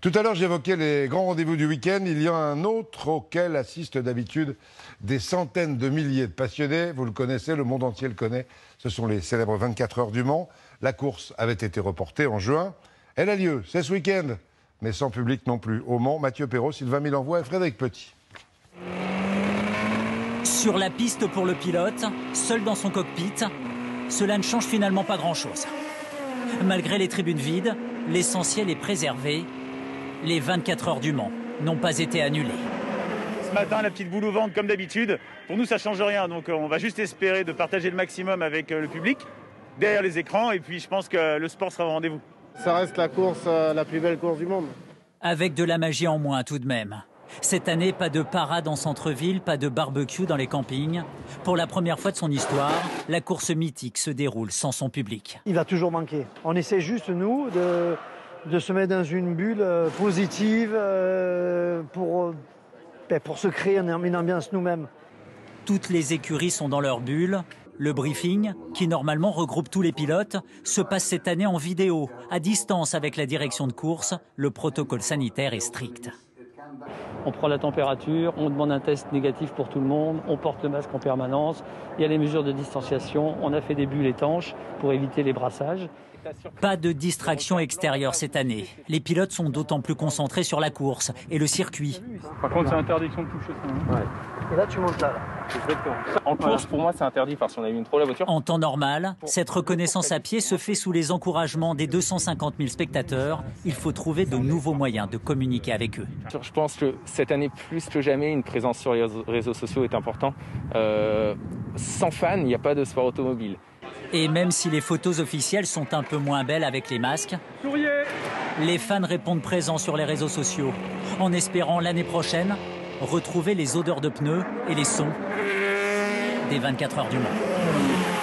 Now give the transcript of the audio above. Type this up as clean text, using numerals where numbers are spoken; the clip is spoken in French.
Tout à l'heure, j'évoquais les grands rendez-vous du week-end. Il y a un autre auquel assistent d'habitude des centaines de milliers de passionnés. Vous le connaissez, le monde entier le connaît. Ce sont les célèbres 24 heures du Mans. La course avait été reportée en juin. Elle a lieu, c'est ce week-end, mais sans public non plus. Au Mans, Mathieu Perrault, Sylvain Milenvoix et Frédéric Petit. Sur la piste pour le pilote, seul dans son cockpit, cela ne change finalement pas grand-chose. Malgré les tribunes vides, l'essentiel est préservé. Les 24 heures du Mans n'ont pas été annulées. Ce matin, la petite boule au ventre comme d'habitude. Pour nous, ça ne change rien. Donc on va juste espérer de partager le maximum avec le public derrière les écrans. Et puis je pense que le sport sera au rendez-vous. Ça reste la course, la plus belle course du monde. Avec de la magie en moins tout de même. Cette année, pas de parade en centre-ville, pas de barbecue dans les campings. Pour la première fois de son histoire, la course mythique se déroule sans son public. Il va toujours manquer. On essaie juste, nous, de se mettre dans une bulle positive pour se créer une ambiance nous-mêmes. Toutes les écuries sont dans leur bulle. Le briefing, qui normalement regroupe tous les pilotes, se passe cette année en vidéo, à distance avec la direction de course. Le protocole sanitaire est strict. On prend la température, on demande un test négatif pour tout le monde, on porte le masque en permanence, il y a les mesures de distanciation, on a fait des bulles étanches pour éviter les brassages. Pas de distraction extérieure cette année. Les pilotes sont d'autant plus concentrés sur la course et le circuit. Par contre, c'est interdiction de toucher ça. Ouais. Et là, tu montes là. En course, pour moi, c'est interdit. Enfin, si on allume trop la voiture. En temps normal, cette reconnaissance à pied se fait sous les encouragements des 250 000 spectateurs. Il faut trouver de nouveaux moyens de communiquer avec eux. Je pense que cette année, plus que jamais, une présence sur les réseaux sociaux est importante. Sans fans, il n'y a pas de sport automobile. Et même si les photos officielles sont un peu moins belles avec les masques, les fans répondent présents sur les réseaux sociaux, en espérant l'année prochaine retrouver les odeurs de pneus et les sons des 24 heures du Mans.